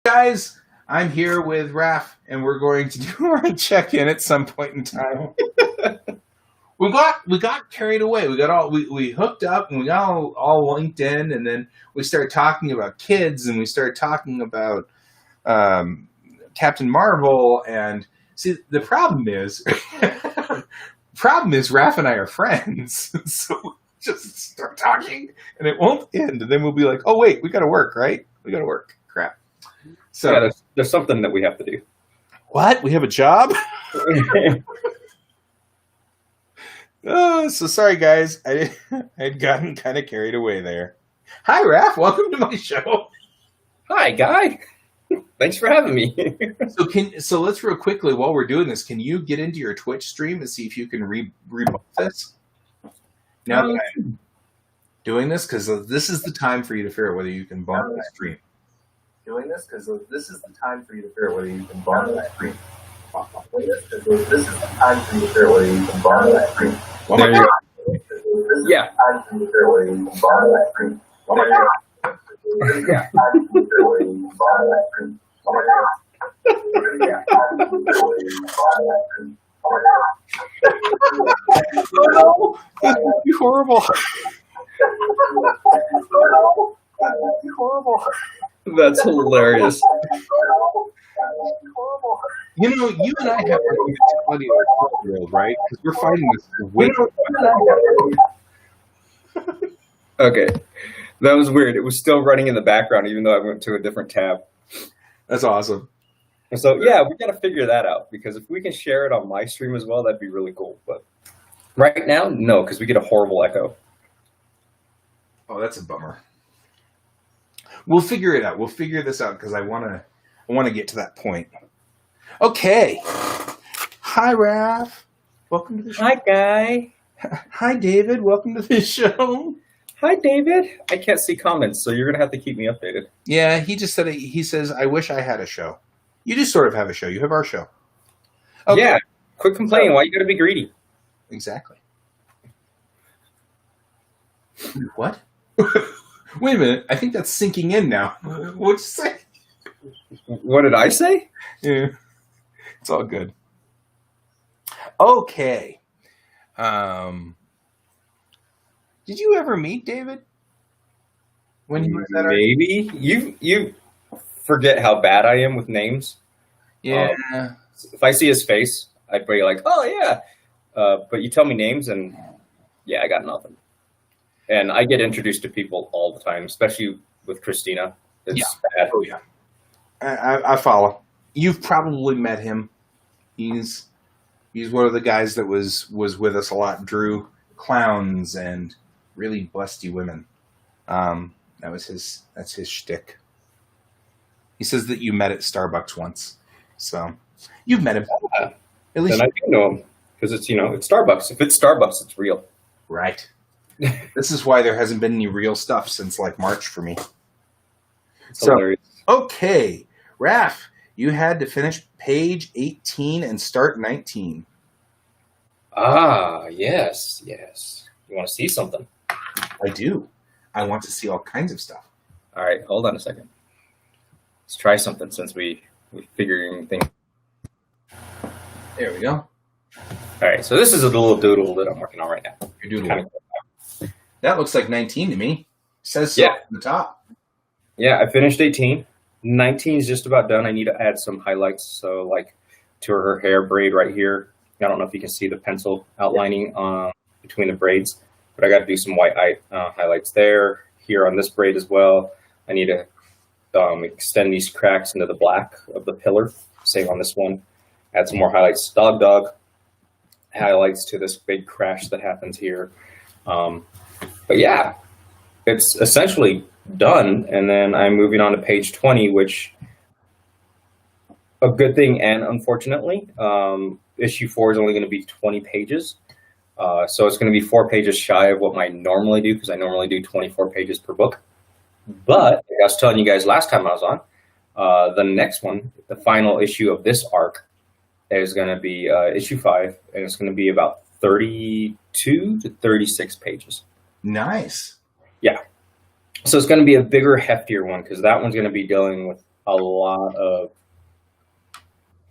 Guys, I'm here with Raph, and we're going to do our check-in at some point in time. we got carried away. We hooked up and we got all linked in, and then we started talking about kids, and we started talking about Captain Marvel. And see, the problem is, Raph and I are friends, so we just start talking, and it won't end. And then we'll be like, "Oh wait, we got to work, right? We got to work." Crap. So yeah, there's something that we have to do. What? We have a job? Oh, so sorry, guys. I had gotten kind of carried away there. Hi, Raph. Welcome to my show. Hi, Guy. Thanks for having me. So let's real quickly, while we're doing this, can you get into your Twitch stream and see if you can rebuff this? Now that I'm doing this, because this is the time for you to figure out whether you can bump the stream. Doing this because this is the time for you to figure out whether you can bond that screen. This is the time for you to figure out whether you can bond that screen. Oh my God! Yeah. Time for you to figure out whether you can bond that screen. Oh my God! Yeah. Time for you to figure out whether you can bond that screen. Oh my God! Yeah. Time for you to figure out whether you can bond that screen. Oh my God! Oh no! That would be horrible. Oh no! That would be horrible. That's hilarious. You know, you and I have a mentality of our 12-year-old, right? Because we're fighting this way. Okay. That was weird. It was still running in the background, even though I went to a different tab. That's awesome. So, yeah, we got to figure that out, because if we can share it on my stream as well, that'd be really cool. But right now, no, because we get a horrible echo. Oh, that's a bummer. We'll figure it out. We'll figure this out because I want to get to that point. Okay. Hi, Raph. Welcome to the show. Hi, Guy. Hi, David. Welcome to the show. Hi, David. I can't see comments, so you're going to have to keep me updated. Yeah, he just said, he says, I wish I had a show. You just sort of have a show. You have our show. Okay. Yeah. Quit complaining. Why you got to be greedy? Exactly. What? Wait a minute. I think that's sinking in now. What'd you say? What did I say? Yeah. It's all good. Okay. Did you ever meet David? When he was at our... Maybe. You forget how bad I am with names. Yeah. If I see his face, I'd be like, oh, yeah. But you tell me names, and yeah, I got nothing. And I get introduced to people all the time, especially with Christina. It's bad. Oh, yeah. I follow. You've probably met him. He's one of the guys that was with us a lot, drew clowns and really busty women. That's his shtick. He says that you met at Starbucks once. So you've met him. At least then I do know him, because it's Starbucks. If it's Starbucks, it's real. Right. This is why there hasn't been any real stuff since like March for me. So, hilarious. Okay, Raph, you had to finish page 18 and start 19. Ah, yes. You want to see something? I do. I want to see all kinds of stuff. All right, hold on a second. Let's try something since we figuring things. There we go. All right, so this is a little doodle that I'm working on right now. Your doodle. That looks like 19 to me. It says so at the top. Yeah, I finished 18. 19 is just about done. I need to add some highlights. So like to her hair braid right here. I don't know if you can see the pencil outlining between the braids, but I got to do some white highlights there. Here on this braid as well. I need to extend these cracks into the black of the pillar. Same on this one. Add some more highlights. Dog highlights to this big crash that happens here. But yeah, it's essentially done. And then I'm moving on to page 20, which a good thing and unfortunately, issue 4 is only going to be 20 pages. So it's going to be 4 pages shy of what I normally do, because I normally do 24 pages per book. But like I was telling you guys last time I was on, the next one, the final issue of this arc, is going to be issue 5, and it's going to be about 32 to 36 pages. Nice. Yeah. So it's going to be a bigger, heftier one, because that one's going to be dealing with a lot of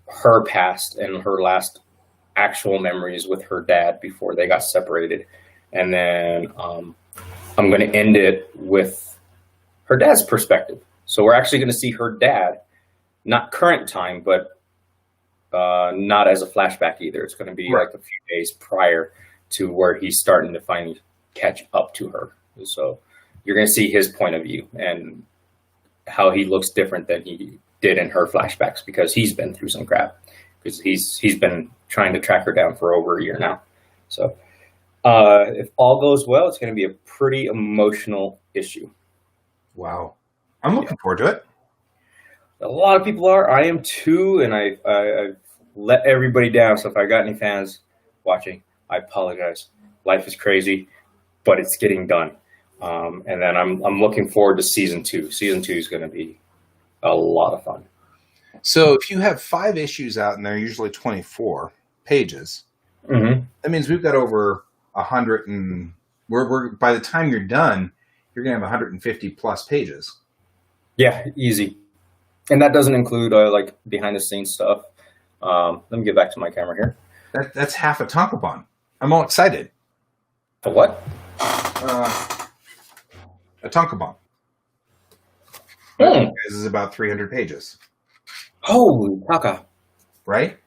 her past and her last actual memories with her dad before they got separated. And then I'm going to end it with her dad's perspective. So we're actually going to see her dad, not current time, but not as a flashback either. It's going to be like a few days prior to where he's starting to finally catch up to her. So you're going to see his point of view and how he looks different than he did in her flashbacks, because he's been through some crap, because he's been trying to track her down for over a year now. So if all goes well, it's going to be a pretty emotional issue. Wow. I'm looking forward to it. A lot of people are. I am too, and I've let everybody down. So if I got any fans watching, I apologize. Life is crazy, but it's getting done. And then I'm looking forward to season 2. Season 2 is going to be a lot of fun. So if you have 5 issues out, and they're usually 24 pages, that means we've got over 100, and we're by the time you're done, you're going to have 150 plus pages. Yeah, easy. And that doesn't include like behind the scenes stuff. Let me get back to my camera here. That's half a tankobon. I'm all excited. A what? A tankobon. This is about 300 pages. Holy taka! Right?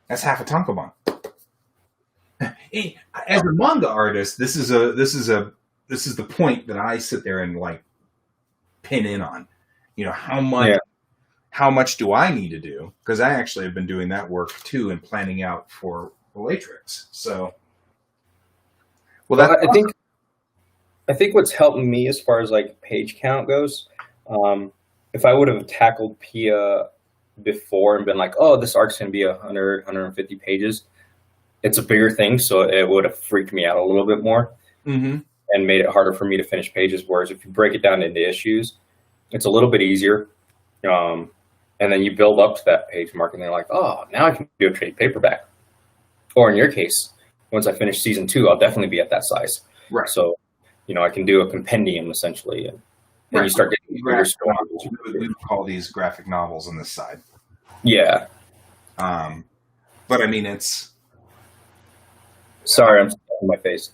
That's half a tankobon. As a manga artist, this is the point that I sit there and like pin in on. You know, how much do I need to do? Because I actually have been doing that work too and planning out for Bellatrix. So, I think what's helped me as far as like page count goes, if I would have tackled Pia before and been like, oh, this arc's going to be 100, 150 pages, it's a bigger thing, so it would have freaked me out a little bit more and made it harder for me to finish pages. Whereas if you break it down into issues, it's a little bit easier. And then you build up to that page mark, and they're like, oh, now I can do a trade paperback. Or in your case, once I finish season 2, I'll definitely be at that size. Right. So, I can do a compendium essentially. And when you start getting bigger stories, we would call these graphic novels on this side. Yeah. But I mean, it's. Sorry, I'm stuck in my face.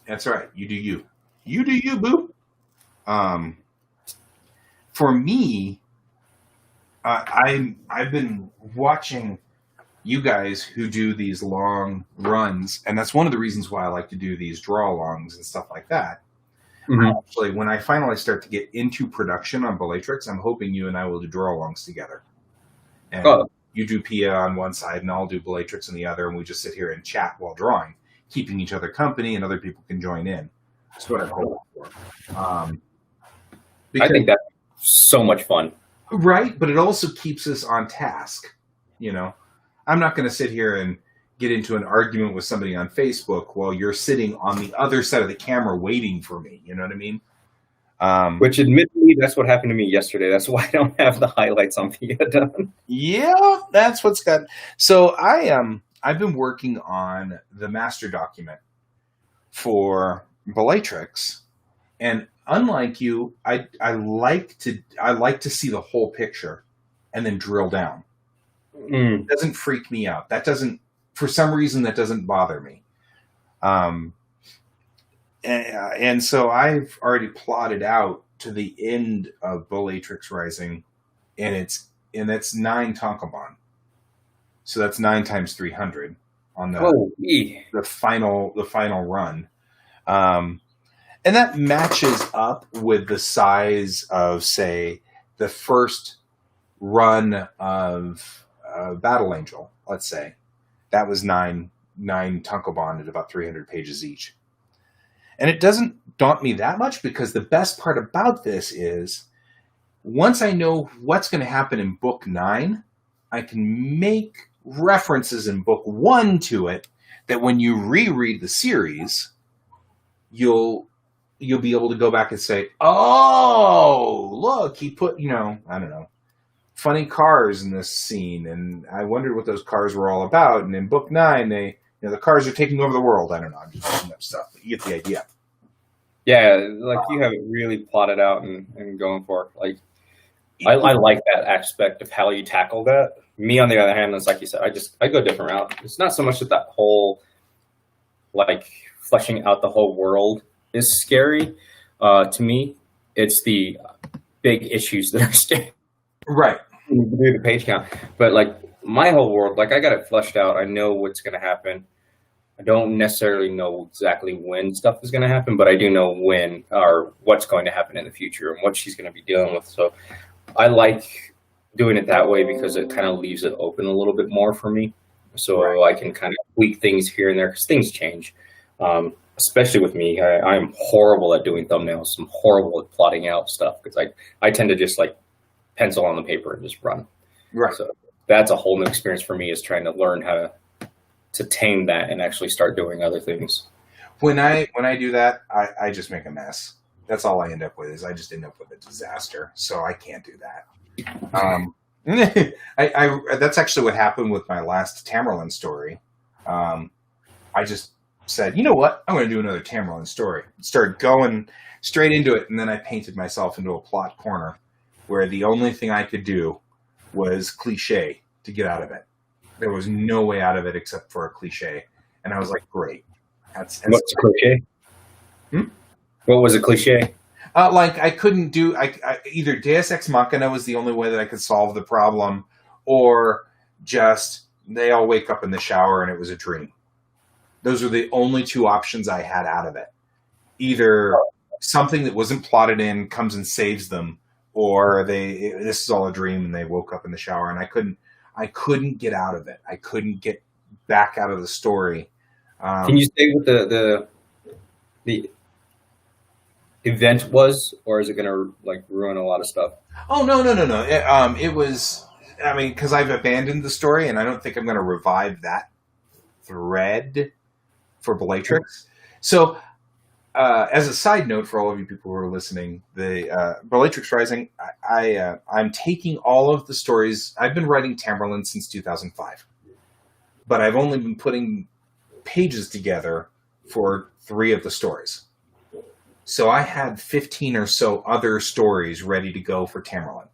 That's all right. You do you. You do you, boo. For me, I've been watching you guys who do these long runs, and that's one of the reasons why I like to do these draw-alongs and stuff like that. Actually, when I finally start to get into production on Bellatrix, I'm hoping you and I will do draw-alongs together. And you do Pia on one side, and I'll do Bellatrix on the other, and we just sit here and chat while drawing, keeping each other company, and other people can join in. That's what I'm hoping for. I think that's so much fun. Right, but it also keeps us on task. I'm not going to sit here and get into an argument with somebody on Facebook while you're sitting on the other side of the camera waiting for me. You know what I mean? Which, admittedly, that's what happened to me yesterday. That's why I don't have the highlights on Pia done. Yeah, that's what's got. So I've been working on the master document for Bellatrix, and unlike you, I like to see the whole picture and then drill down. It doesn't freak me out. That doesn't, for some reason, that doesn't bother me. And so I've already plotted out to the end of Bellatrix Rising, and that's 9 tankobon. So that's 9 times 300 on the final run. And that matches up with the size of, say, the first run of Battle Angel, let's say. That was 9 tankobon at about 300 pages each. And it doesn't daunt me that much, because the best part about this is once I know what's going to happen in book 9, I can make references in book 1 to it that when you reread the series, you'll be able to go back and say, oh, look, he put, I don't know, funny cars in this scene, and I wondered what those cars were all about. And in book 9, the cars are taking over the world. I don't know, I'm just making up stuff, but you get the idea. Yeah, like you have it really plotted out and going for. Like, I like that aspect of how you tackle that. Me, on the other hand, it's like you said, I go a different route. It's not so much that whole like fleshing out the whole world is scary. To me, it's the big issues that are scary. Right. Do the page count, but like my whole world, like I got it fleshed out. I know what's going to happen. I don't necessarily know exactly when stuff is going to happen, but I do know when or what's going to happen in the future and what she's going to be dealing with. So I like doing it that way because it kind of leaves it open a little bit more for me. So I can kind of tweak things here and there because things change. Especially with me, I'm horrible at doing thumbnails. I'm horrible at plotting out stuff because I tend to just like pencil on the paper and just run. Right. So that's a whole new experience for me, is trying to learn how to tame that and actually start doing other things. When I do that, I just make a mess. That's all I end up with, is I just end up with a disaster. So I can't do that. That's actually what happened with my last Tamerlan story. I just said, you know what? I'm going to do another Tamerlan story. Started going straight into it, and then I painted myself into a plot corner where the only thing I could do was cliche to get out of it. There was no way out of it except for a cliche. And I was like, great. What's a cliche? What was a cliche? Like I couldn't do, either Deus Ex Machina was the only way that I could solve the problem, or just they all wake up in the shower and it was a dream. Those were the only two options I had out of it. Either something that wasn't plotted in comes and saves them, or this is all a dream and they woke up in the shower, and I couldn't get out of it. I couldn't get back out of the story. Can you say what the event was, or is it going to like ruin a lot of stuff? Oh, no. It was, I mean, because I've abandoned the story and I don't think I'm going to revive that thread for Bellatrix. So, as a side note for all of you people who are listening, the Bellatrix Rising, I'm taking all of the stories. I've been writing Tamerlan since 2005, but I've only been putting pages together for 3 of the stories. So I had 15 or so other stories ready to go for Tamerlan,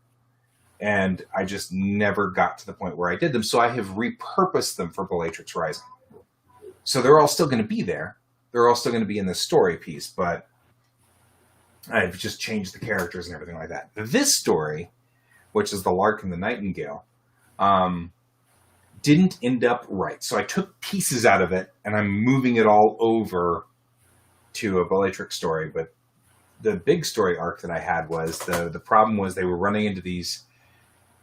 and I just never got to the point where I did them. So I have repurposed them for Bellatrix Rising. So they're all still going to be there. They're all still going to be in this story piece, but I've just changed the characters and everything like that. This story, which is The Lark and the Nightingale, didn't end up right. So I took pieces out of it, and I'm moving it all over to a Bellatrix story. But the big story arc that I had was the problem was they were running into these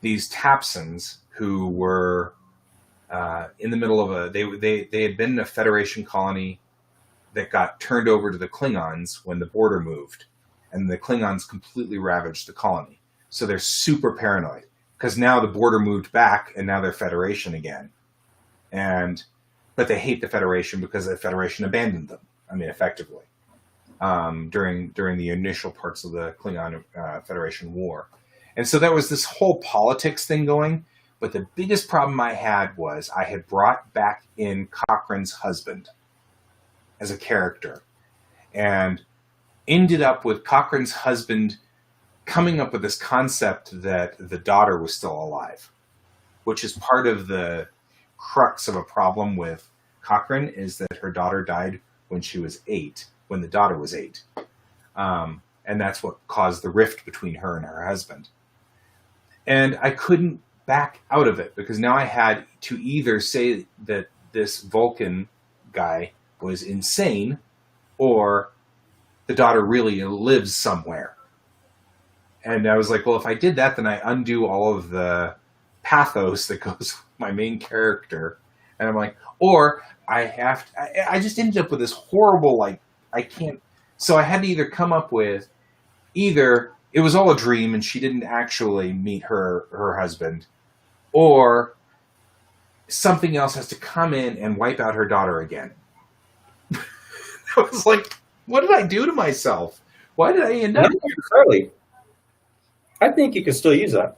Tapsons who were in the middle of they had been in a Federation colony that got turned over to the Klingons when the border moved, and the Klingons completely ravaged the colony. So they're super paranoid because now the border moved back and now they're Federation again. But they hate the Federation because the Federation abandoned them. I mean, effectively, during the initial parts of the Klingon Federation War. And so there was this whole politics thing going. But the biggest problem I had was I had brought back in Cochrane's husband as a character, and ended up with Cochrane's husband coming up with this concept that the daughter was still alive, which is part of the crux of a problem with Cochrane, is that her daughter died when she was 8, when the daughter was 8. And that's what caused the rift between her and her husband. And I couldn't back out of it because now I had to either say that this Vulcan guy was insane, or the daughter really lives somewhere. And I was like, well, if I did that, then I undo all of the pathos that goes with my main character. And I'm like, or I just ended up with this horrible, like, I can't. So I had to either come up with either it was all a dream and she didn't actually meet her husband, or something else has to come in and wipe out her daughter again. I was like, what did I do to myself? Why did I end up? Charlie, I think you can still use that.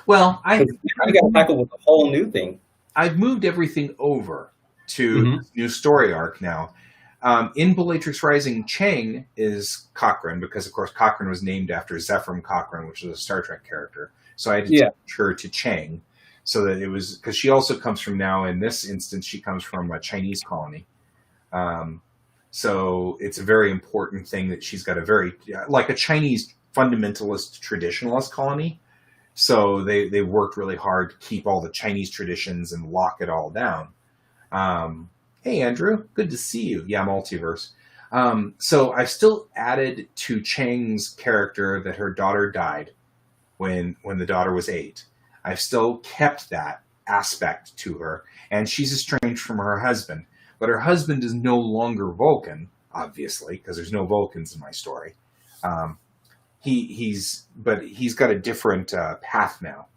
Well, I got to tackle with a whole new thing. I've moved everything over to this new story arc now. In Bellatrix Rising, Chang is Cochrane because, of course, Cochrane was named after Zephram Cochrane, which is a Star Trek character. So I had to change her to Chang, so that it was because she also comes from now. In this instance, she comes from a Chinese colony. So it's a very important thing that she's got a very like a Chinese fundamentalist traditionalist colony. So they worked really hard to keep all the Chinese traditions and lock it all down. Hey, Andrew, good to see you. Yeah, multiverse. So I've still added to Chang's character that her daughter died when the daughter was 8. I've still kept that aspect to her, and she's estranged from her husband. But her husband is no longer Vulcan, obviously, because there's no Vulcans in my story. He's got a different path now,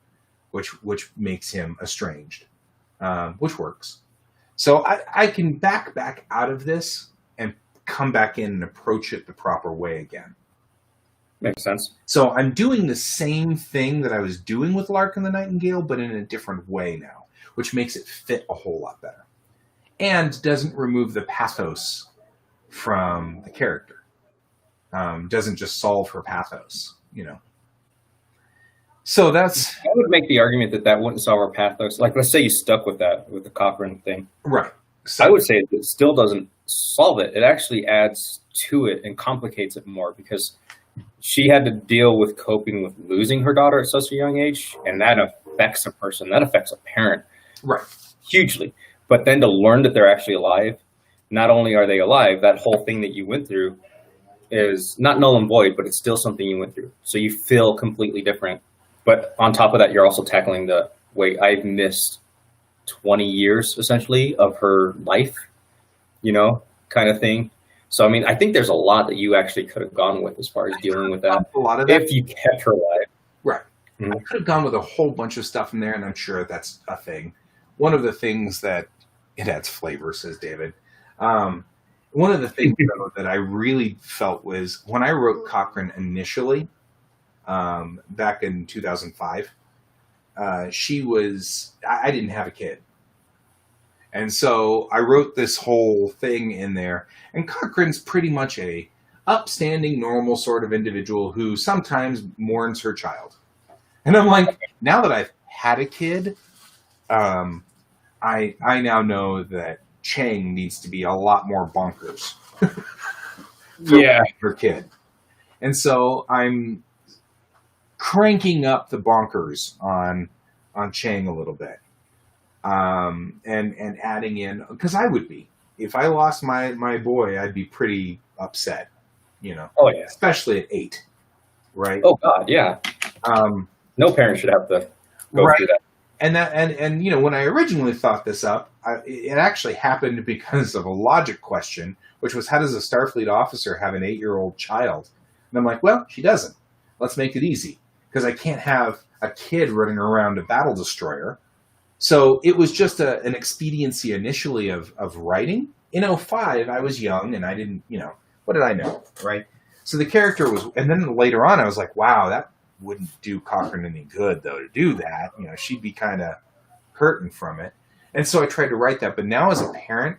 which makes him estranged, which works. So I can back out of this and come back in and approach it the proper way again. Makes sense. So I'm doing the same thing that I was doing with Larkin the Nightingale, but in a different way now, which makes it fit a whole lot better. And doesn't remove the pathos from the character. Doesn't just solve her pathos, So that's... I would make the argument that wouldn't solve her pathos. Like, let's say you stuck with that, with the Cochrane thing. Right. So, I would say it still doesn't solve it. It actually adds to it and complicates it more because she had to deal with coping with losing her daughter at such a young age, and that affects a person. That affects a parent. Right. Hugely. But then to learn that they're actually alive, not only are they alive, that whole thing that you went through is not null and void, but it's still something you went through. So you feel completely different. But on top of that, you're also tackling the way I've missed 20 years, essentially, of her life, kind of thing. So, I mean, I think there's a lot that you actually could have gone with as far as dealing with that. A lot of that. If you kept her alive. Right. Mm-hmm. I could have gone with a whole bunch of stuff in there, and I'm sure that's a thing. One of the things that it adds flavor, says David. One of the things that I really felt was when I wrote Cochrane initially, back in 2005, I didn't have a kid. And so I wrote this whole thing in there, and Cochrane's pretty much a upstanding, normal sort of individual who sometimes mourns her child. And I'm like, now that I've had a kid, I now know that Chang needs to be a lot more bonkers for her kid. And so I'm cranking up the bonkers on Chang a little bit. And adding in, because I would be, if I lost my boy, I'd be pretty upset, Oh yeah, especially at 8, right? Oh God, yeah. No parent should have to go through that. And when I originally thought this up, it actually happened because of a logic question, which was, how does a Starfleet officer have an 8-year-old child? And I'm like, well, she doesn't. Let's make it easy, because I can't have a kid running around a battle destroyer. So it was just an expediency initially of writing. In 2005, I was young and I didn't, what did I know, right? So the character was, and then later on I was like, wow, that wouldn't do Cochrane any good, though, to do that. She'd be kind of hurting from it. And so I tried to write that. But now as a parent,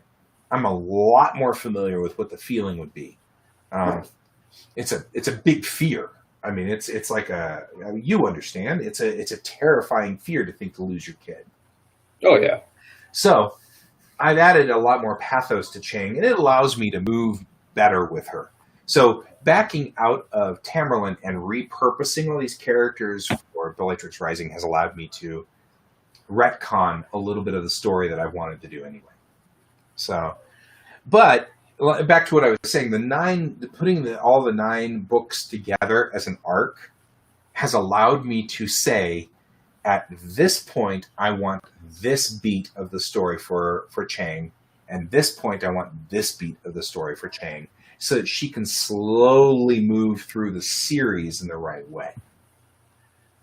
I'm a lot more familiar with what the feeling would be. It's a big fear. I mean, it's like you understand, it's a terrifying fear to think to lose your kid. Oh, yeah. So I've added a lot more pathos to Chang, and it allows me to move better with her. So backing out of Tamerlane and repurposing all these characters for Bellatrix Rising has allowed me to retcon a little bit of the story that I wanted to do anyway. So, but back to what I was saying, putting all the 9 books together as an arc has allowed me to say, at this point, I want this beat of the story for Chang, and this point, I want this beat of the story for Chang, so that she can slowly move through the series in the right way.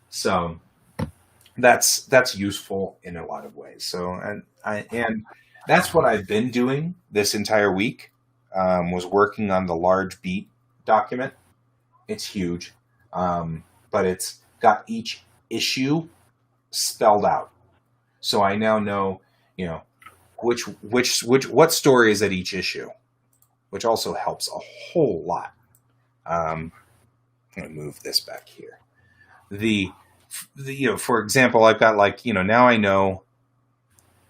So that's useful in a lot of ways. So and that's what I've been doing this entire week. Was working on the large beat document. It's huge, but it's got each issue spelled out, so I now know what story is at each issue. which also helps a whole lot. I'm going to move this back here. For example, I've got now I know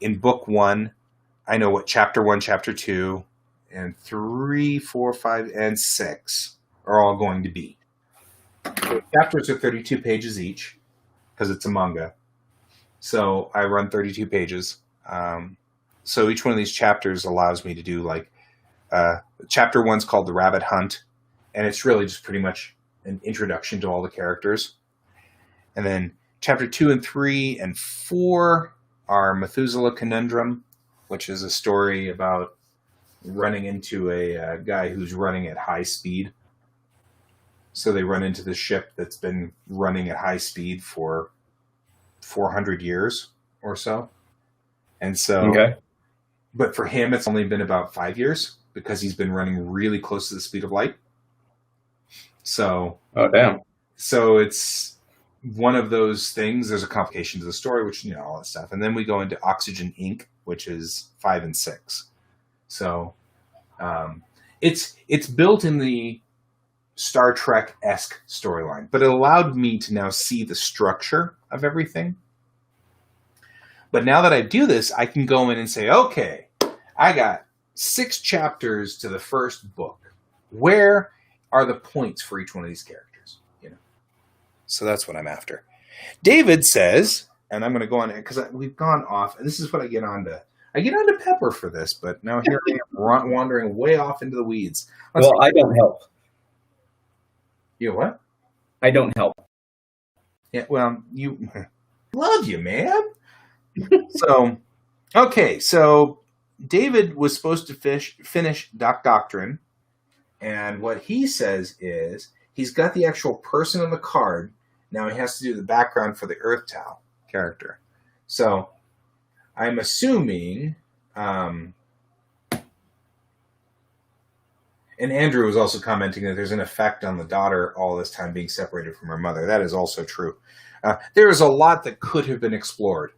in book 1, I know what chapter 1, chapter 2, and 3, 4, 5, and 6 are all going to be. The chapters are 32 pages each because it's a manga. So I run 32 pages. So each one of these chapters allows me to do chapter 1's called The Rabbit Hunt, and it's really just pretty much an introduction to all the characters. And then chapter 2 and 3 and 4 are Methuselah Conundrum, which is a story about running into a guy who's running at high speed. So they run into the ship that's been running at high speed for 400 years or so. And so, Okay. But for him, it's only been about 5 years because he's been running really close to the speed of light. So, Oh, damn. So it's one of those things. There's a complication to the story, which, all that stuff. And then we go into Oxygen Inc., which is 5 and 6. So it's built in the Star Trek-esque storyline, but it allowed me to now see the structure of everything. But now that I do this, I can go in and say, okay, I got 6 chapters to the first book. Where are the points for each one of these characters? So that's what I'm after. David says, and I'm going to go on because we've gone off, and this is what I get onto. I get onto Pepper for this, but now here I am wandering way off into the weeds. I don't help. You what? I don't help. Yeah, well, you love you, man. So David was supposed to finish Doc Doctrine, and what he says is he's got the actual person on the card. Now he has to do the background for the Earth Tau character. So I'm assuming, and Andrew was also commenting that there's an effect on the daughter all this time being separated from her mother. That is also true. There is a lot that could have been explored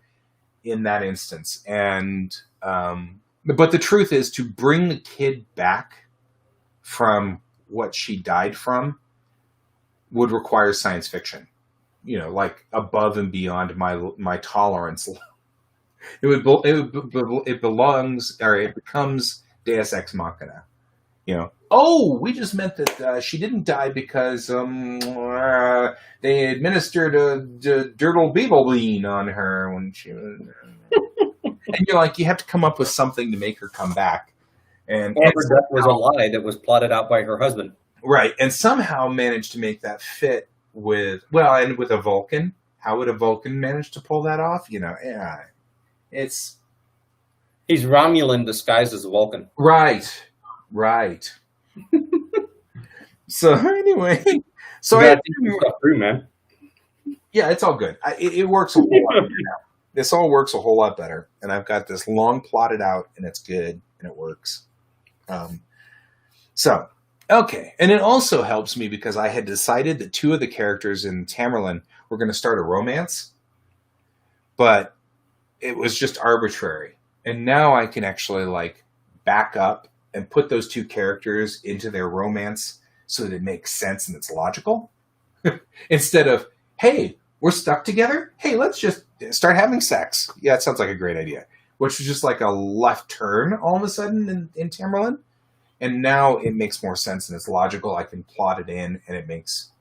in that instance. And but the truth is, to bring the kid back from what she died from would require science fiction, above and beyond my tolerance. It becomes Deus Ex Machina. We just meant that she didn't die because they administered a dirtle beetle bean on her when she was. And you're like, you have to come up with something to make her come back. And her death was a lie that was plotted out by her husband. Right, and somehow managed to make that fit with a Vulcan. How would a Vulcan manage to pull that off? He's Romulan disguised as a Vulcan. Right. So anyway, man. Yeah, it's all good. It works a whole lot better now. This all works a whole lot better, and I've got this long plotted out, and it's good, and it works. Okay, and it also helps me because I had decided that 2 of the characters in Tamerlane were going to start a romance, but it was just arbitrary. And now I can actually back up and put those 2 characters into their romance so that it makes sense and it's logical. Instead of, hey, we're stuck together. Hey, let's just start having sex. Yeah, it sounds like a great idea. Which was just like a left turn all of a sudden in Tamerlane. And now it makes more sense and it's logical. I can plot it in and it makes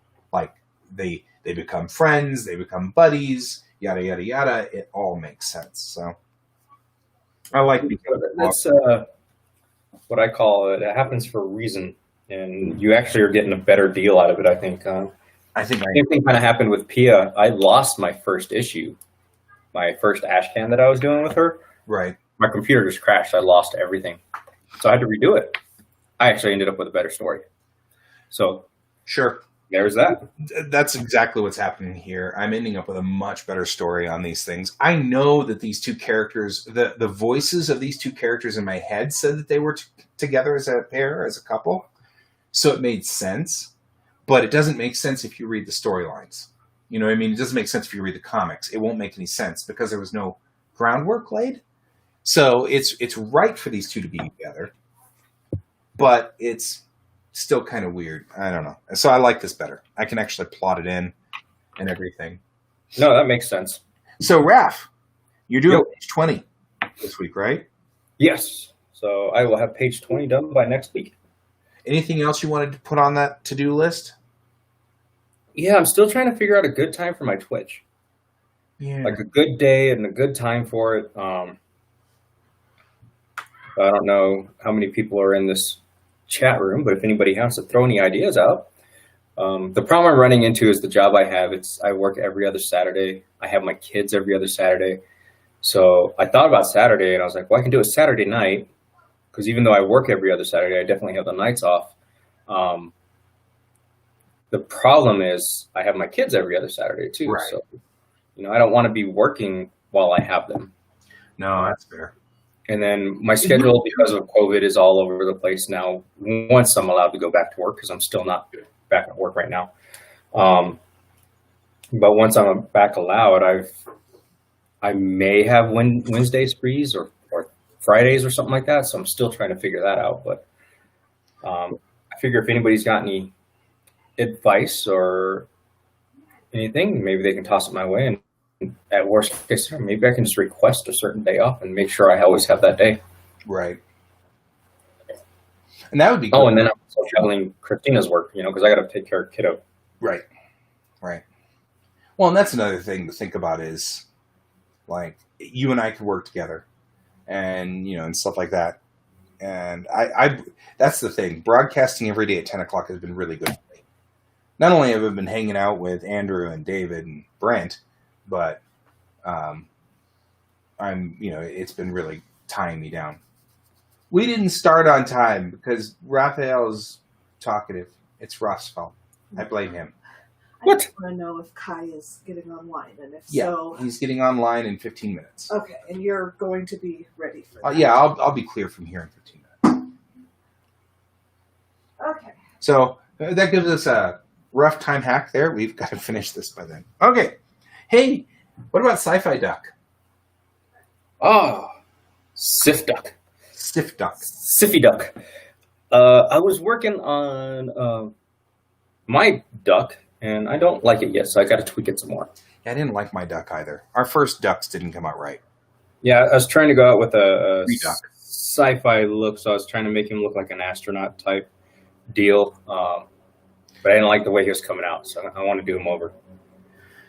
they become friends, they become buddies, yada, yada, yada. It all makes sense. So I like that's what I call it. It happens for a reason. And you actually are getting a better deal out of it, I think. I think same thing kind of happened with Pia. I lost my first issue, my first Ashcan that I was doing with her. Right. My computer just crashed. I lost everything. So I had to redo it. I actually ended up with a better story. So sure. There's that. That's exactly what's happening here. I'm ending up with a much better story on these things. I know that these 2 characters, the voices of these 2 characters in my head said that they were together as a pair, as a couple. So it made sense. But it doesn't make sense if you read the storylines. You know what I mean? It doesn't make sense if you read the comics. It won't make any sense because there was no groundwork laid. So it's right for these 2 to be together. but it's still kind of weird. I don't know. So I like this better. I can actually plot it in and everything. No, that makes sense. So, Raph, you're doing Yep. page 20 this week, right? Yes. So I will have page 20 done by next week. Anything else you wanted to put on that to-do list? Yeah, I'm still trying to figure out a good time for my Twitch. Yeah. Like a good day and a good time for it. I don't know how many people are in this chat room, but if anybody has to throw any ideas out. The problem I'm running into is the job I have. I work every other Saturday. I have my kids every other Saturday. So I thought about Saturday, and I was like, well, I can do a Saturday night, because even though I work every other Saturday, I definitely have the nights off. The problem is I have my kids every other Saturday too. Right. So, I don't want to be working while I have them. No, that's fair. And then my schedule, because of COVID, is all over the place now. Once I'm allowed to go back to work, because I'm still not back at work right now. But once I'm back allowed, I may have Wednesdays freeze or Fridays or something like that. So I'm still trying to figure that out. But I figure if anybody's got any advice or anything, maybe they can toss it my way. And at worst case, maybe I can just request a certain day off and make sure I always have that day. Right. And that would be good. Oh, and then I'm also juggling Christina's work, because I got to take care of kiddo. Right. Right. Well, and that's another thing to think about is, like, you and I could work together and, and stuff like that. And I that's the thing. Broadcasting every day at 10 o'clock has been really good for me. Not only have I been hanging out with Andrew and David and Brent, but it's been really tying me down. We didn't start on time because Raphael's talkative. It's Ross's fault. I blame him. I just want to know if Kai is getting online, and if so, he's getting online in 15 minutes. Okay, and you're going to be ready for that. Yeah, I'll be clear from here in 15 minutes. Okay. So that gives us a rough time hack there. We've got to finish this by then. Okay. Hey, what about Sci-Fi Duck? Oh, Sif Duck. Stiff Duck. Siffy Duck. I was working on my duck, and I don't like it yet, so I got to tweak it some more. Yeah, I didn't like my duck either. Our first ducks didn't come out right. Yeah, I was trying to go out with a Duck. sci-fi look, so I was trying to make him look like an astronaut type deal, but I didn't like the way he was coming out, so I want to do him over.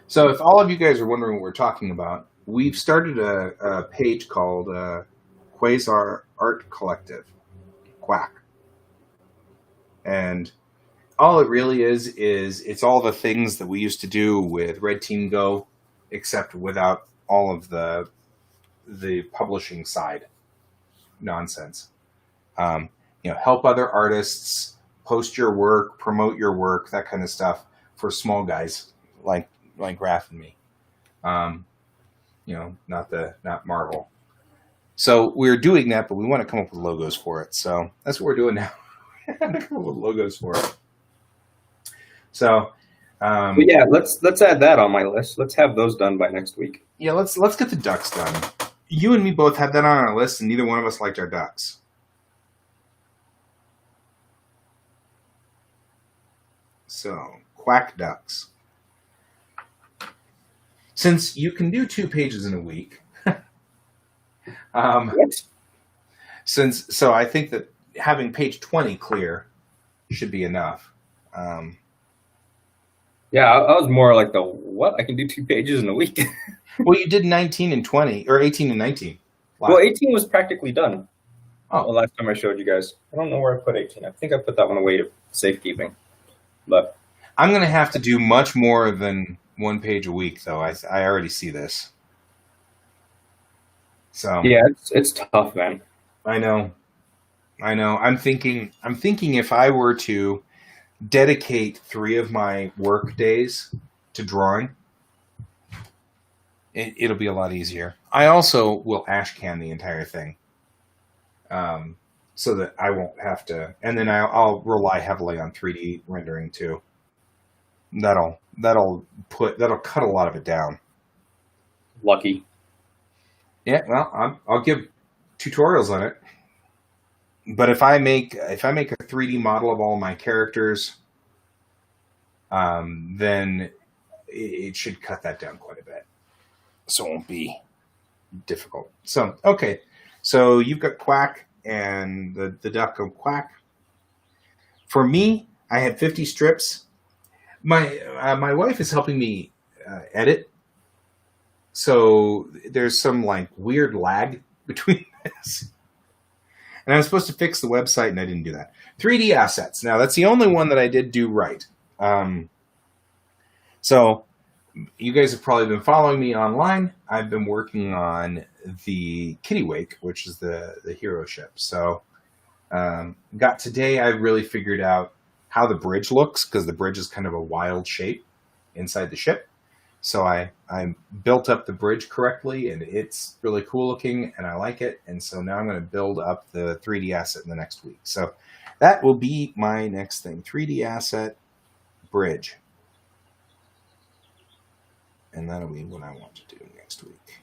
So if all of you guys are wondering what we're talking about, we've started a page called Quasar Art Collective, Quack. And all it really is it's all the things that we used to do with Red Team Go, except without all of the publishing side nonsense. Help other artists, post your work, promote your work, that kind of stuff for small guys like Raph and me. Not Marvel. So we're doing that, but we want to come up with logos for it. So that's what we're doing now. Come up with logos for it. So, but yeah, let's add that on my list. Let's have those done by next week. Yeah, let's get the ducks done. You and me both had that on our list, and neither one of us liked our ducks. So, quack ducks. Since you can do 2 pages in a week, so I think that having page 20 clear should be enough. Yeah, I was more like what? I can do 2 pages in a week. Well, you did 19 and 20, or 18 and 19. Well, 18 was practically done. Oh. The last time I showed you guys. I don't know where I put 18. I think I put that one away to safekeeping. But I'm going to have to do much more than 1 page a week, though. I already see this. So yeah, it's tough, man. I know. I'm thinking if I were to dedicate 3 of my work days to drawing, it'll be a lot easier. I also will ash can the entire thing, so that I won't have to. And then I'll rely heavily on 3D rendering too. That'll cut a lot of it down. Lucky. Yeah, well, I'll give tutorials on it. but if I make a 3D model of all my characters, then it should cut that down quite a bit. So it won't be difficult. So, okay. So you've got Quack and the duck of Quack. For me, I had 50 strips. My wife is helping me edit. So there's some like weird lag between this. And I was supposed to fix the website, and I didn't do that. 3D assets. Now, that's the only one that I did do right. So you guys have probably been following me online. I've been working on the Kittiwake, which is the hero ship. So today I really figured out how the bridge looks, because the bridge is kind of a wild shape inside the ship. So I built up the bridge correctly, and it's really cool looking, and I like it. And so now I'm going to build up the 3D asset in the next week. So that will be my next thing, 3D asset bridge. And that'll be what I want to do next week.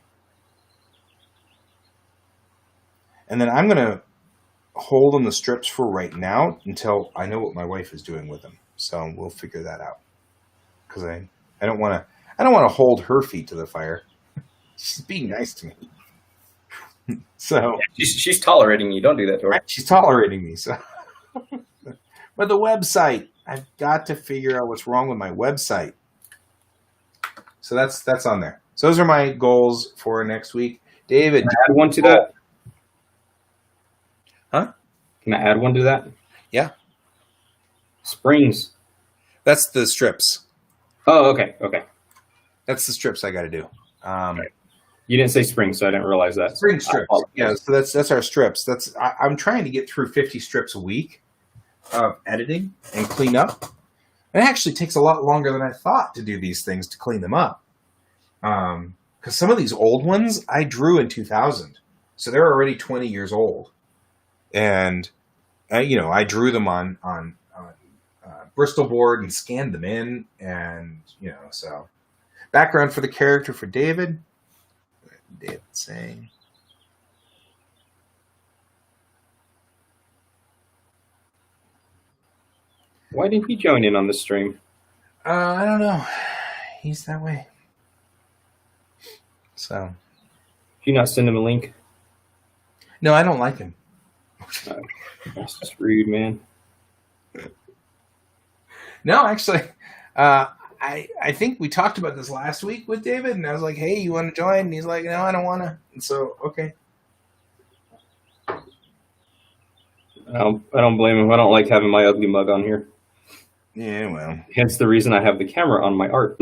And then I'm going to hold on the strips for right now until I know what my wife is doing with them. So we'll figure that out. Because I don't want to hold her feet to the fire. She's being nice to me. So she's tolerating you. Don't do that to her. She's tolerating me. So, but the website, I've got to figure out what's wrong with my website. So that's on there. So those are my goals for next week. David, can I add one to that? Huh? Can I add one to that? Yeah. Springs. That's the strips. Oh, okay. Okay. That's the strips I got to do. Okay. You didn't say spring, so I didn't realize that. Spring strips. Yeah, so that's our strips. I'm trying to get through 50 strips a week of editing and clean up. It actually takes a lot longer than I thought to do these things, to clean them up. Because some of these old ones I drew in 2000. So they're already 20 years old. And, I drew them on Bristol board and scanned them in. And, so. Background for the character for David. David saying. Why didn't he join in on the stream? I don't know. He's that way. So. Did you not send him a link? No, I don't like him. That's just rude, man. No, actually, I think we talked about this last week with David, and I was like, hey, you want to join? And he's like, no, I don't want to. And so, okay. I don't blame him. I don't like having my ugly mug on here. Yeah, well. Hence the reason I have the camera on my art.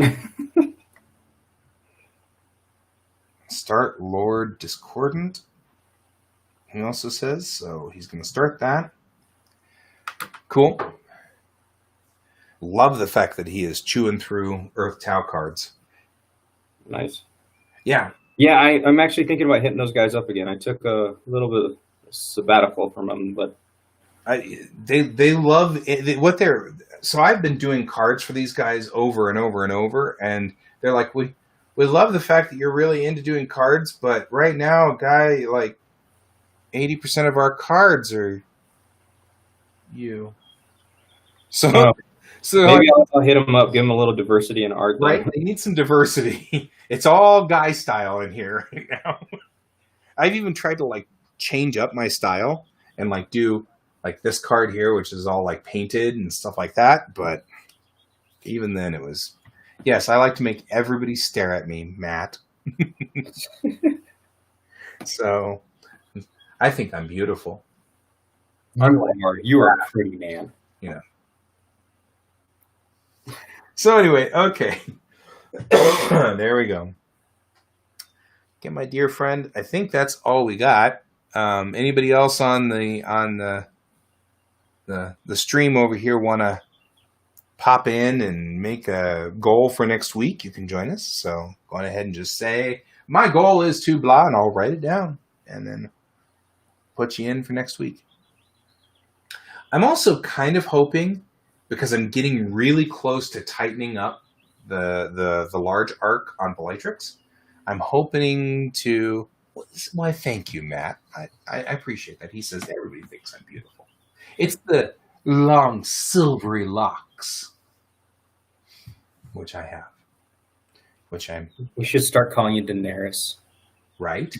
Start Lord Discordant, he also says. So he's going to start that. Cool. Love the fact that he is chewing through Earth Tau cards. Nice. Yeah. Yeah, I'm actually thinking about hitting those guys up again. I took a little bit of sabbatical from them, but they love what they're. So I've been doing cards for these guys over and over and over, and they're like, we love the fact that you're really into doing cards, but right now, guy, like 80% of our cards are you. So. So maybe I'll hit them up, give them a little diversity in art. Right, they need some diversity. It's all guy style in here right now. I've even tried to like change up my style and like do like this card here, which is all like painted and stuff like that. But even then, it was yes. I like to make everybody stare at me, Matt. So I think I'm beautiful. You are a pretty man. So anyway, okay. There we go. Okay, my dear friend, I think that's all we got. Anybody else on the stream over here want to pop in and make a goal for next week? You can join us. So go on ahead and just say, my goal is to blah, and I'll write it down and then put you in for next week. I'm also kind of hoping, because I'm getting really close to tightening up the large arc on Bellatrix, I'm hoping to. Why, thank you, Matt. I appreciate that. He says everybody thinks I'm beautiful. It's the long, silvery locks, which I have. Which I'm We should start calling you Daenerys. right.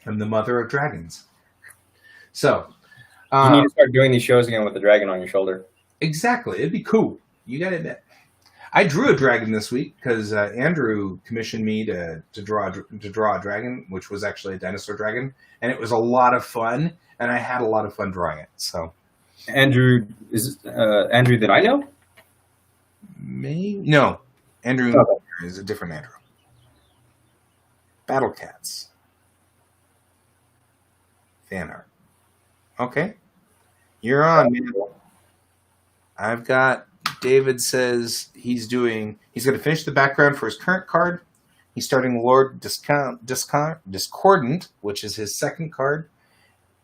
I'm the mother of dragons. So, You need to start doing these shows again with the dragon on your shoulder. exactly. It'd be cool. You got to admit. I drew a dragon this week because Andrew commissioned me to draw a dragon, which was actually a dinosaur dragon, and it was a lot of fun, and I had a lot of fun drawing it. So, Andrew is Andrew that I know. No, Andrew Okay. is a different Andrew. Battle Cats fan art. Okay, you're on, man. I've got. David says he's going to finish the background for his current card. He's starting Lord Discordant, which is his second card,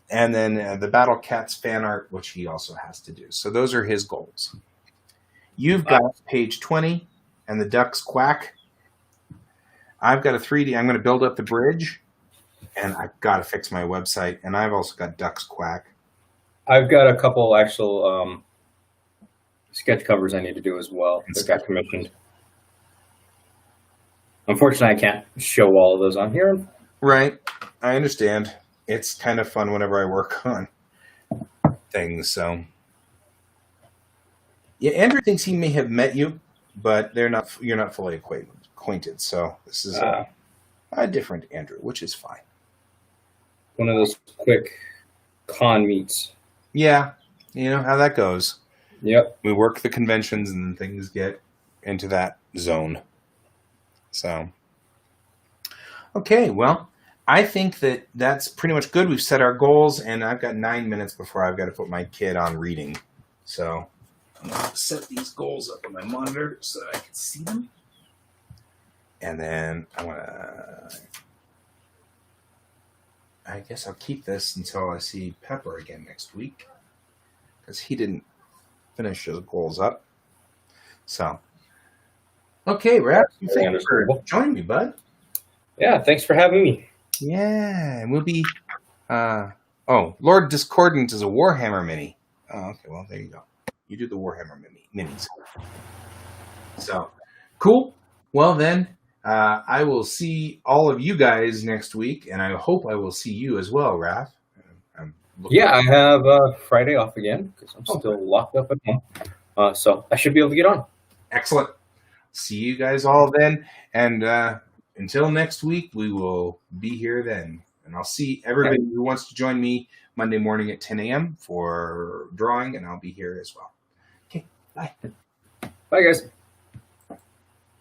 and then the Battle Cats fan art, which he also has to do. So those are his goals. You've got page 20 and the Ducks Quack. I've got a 3D. I'm going to build up the bridge, and I've got to fix my website, and I've also got Ducks Quack. I've got a couple actual sketch covers I need to do as well that got commissioned. Unfortunately, I can't show all of those on here. Right. I understand. It's kind of fun whenever I work on things. So, yeah, Andrew thinks he may have met you, but you're not fully acquainted. So this is a different Andrew, which is fine. One of those quick con meets. Yeah, you know how that goes. Yep. We work the conventions and things get into that zone. So, okay, well, I think that's pretty much good. We've set our goals, and I've got 9 minutes before I've got to put my kid on reading. So, I'm going to set these goals up on my monitor so that I can see them. And then I guess I'll keep this until I see Pepper again next week, because he didn't finish his goals up. So, okay, Raph, thank you for joining me, bud. Yeah, thanks for having me. Yeah, and we'll be. Lord Discordant is a Warhammer mini. Oh, okay, well, there you go. You do the Warhammer minis. So, cool. Well, then, I will see all of you guys next week, and I hope I will see you as well, Raph. I have Friday off again because I'm still locked up at home. So I should be able to get on. Excellent. See you guys all then. And until next week, we will be here then. And I'll see everybody who wants to join me Monday morning at 10 a.m. for drawing, and I'll be here as well. Okay, bye. Bye, guys.